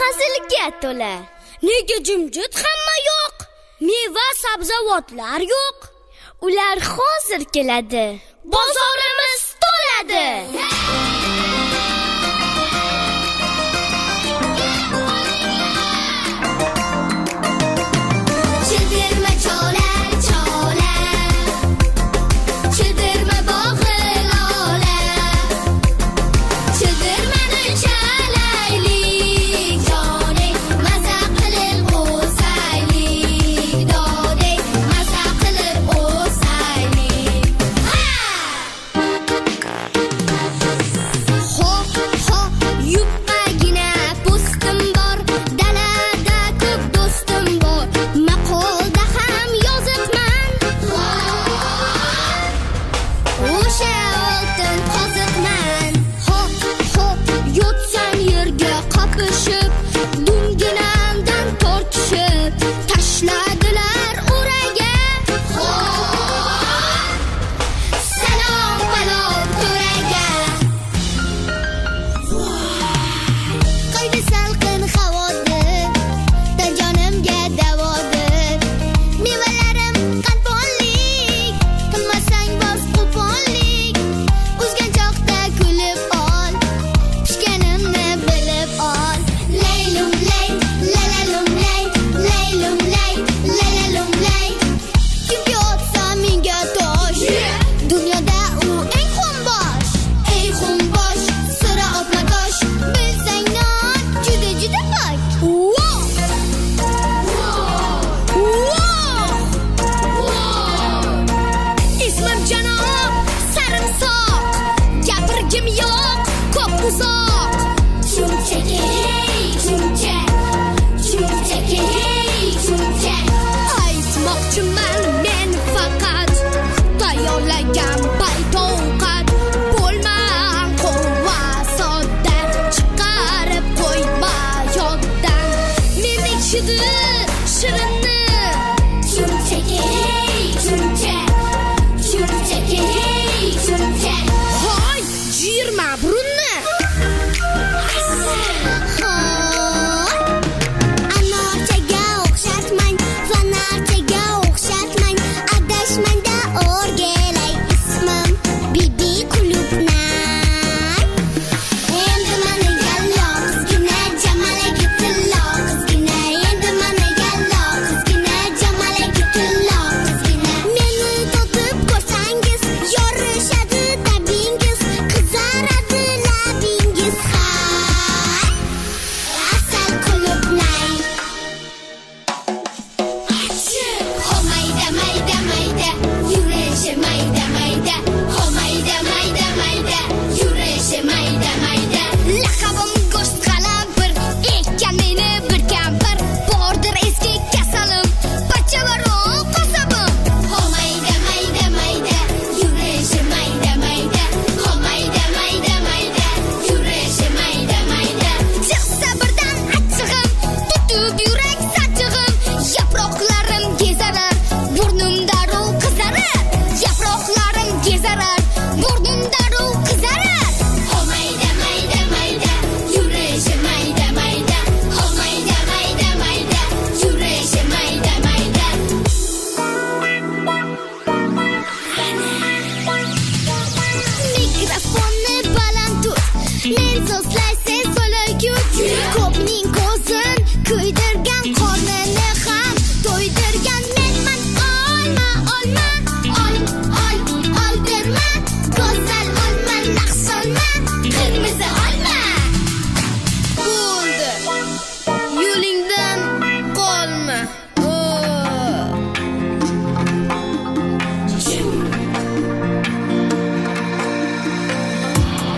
hazilga to'la. Nega jimjit hamma yo'q? Meva sabzavotlar yo'q. Ular hozir keladi. Bozorimiz to'ladi.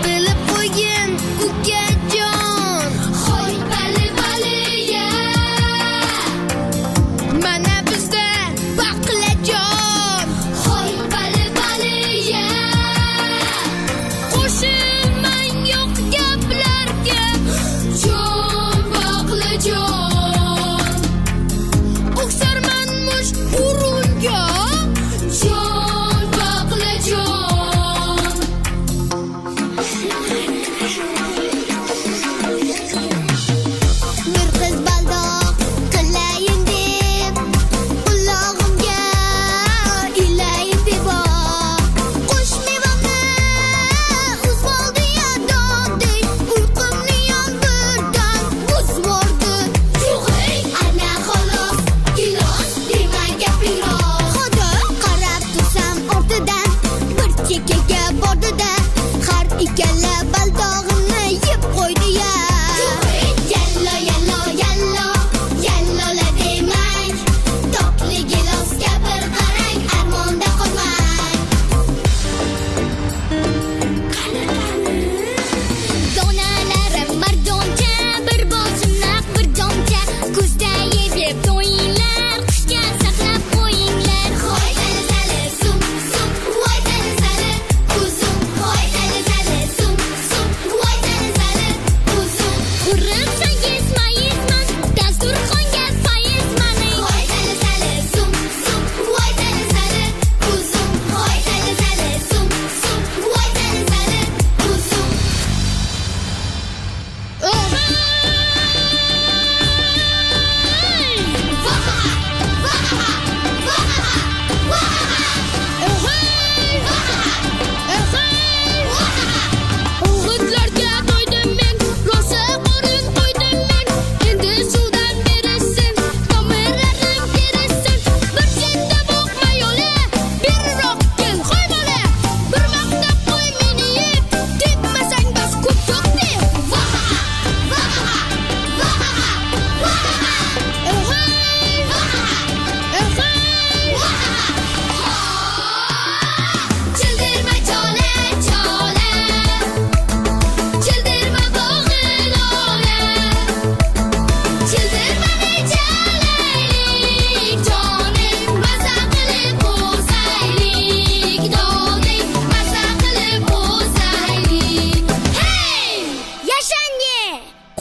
Bilib qo'ygin ukajon, hoy bali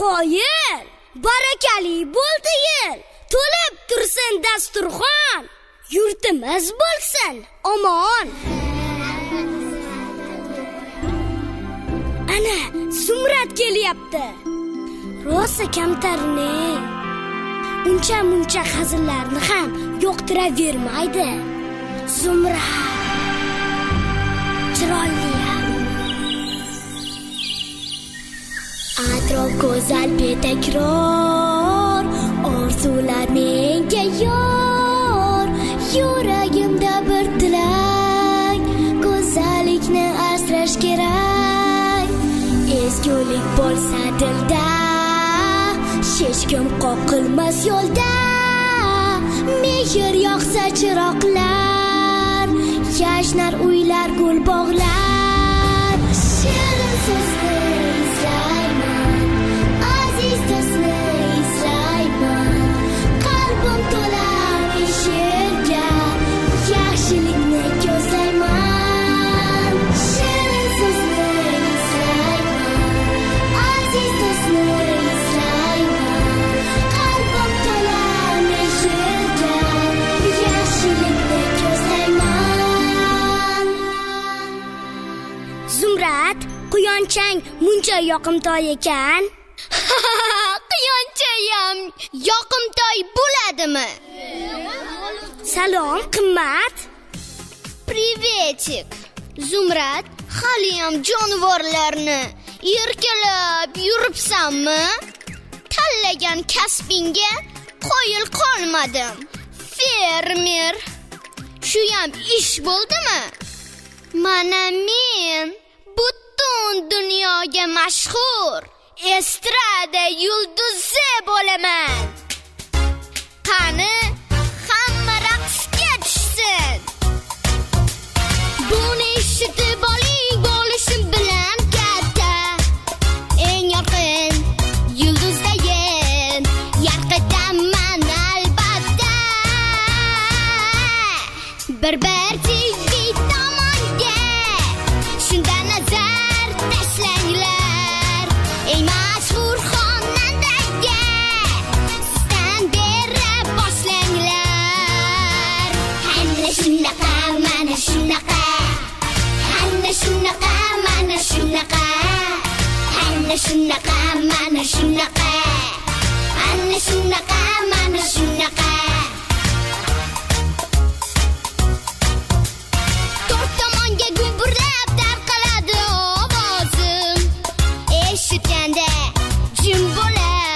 qoyil. Barakali bo'ldi yil. To'lib tursin dasturxon. Yurtimiz bo'lsin omon. Ana, Zumrad kelyapti. Rosa kamtarning. Uncha-muncha hazillarni ham yoqtiravermaydi. Zumrad chiroyli. Atrof go'zal betakror, orzular menga yor. Yuragimda bir tilak, go'zallikni asrash kerak. Ezgulik bo'lsa dilda, hech kim qoqilmas yo'lda. Mehr yoqsa chiroqlar, yashnar uylar, gul bog'lar. Shirin so'zni izlayman, aziz do'stni izlayman. Qalbim to'la she'rga, yaxshilikni ko'zlayman. Shirin so'zni izlayman, aziz do'stni izlayman. Qalbim to'la she'rga, yaxshilikni ko'zlayman. Zumrad, quyonchang muncha yoqimtoy ekan. Quyonchayam yoqimtoy bo'ladimi? Salom, qimmat. Privetik. Zumrad, haliyam jonivorlarni erkalab yuribsanmi? Tanlagan kasbingga qoyil qolmadim. Fermer. Shuyam ish bo'ldimi? Mana men butun dunyoga mashhur estrada yulduzi bo'laman.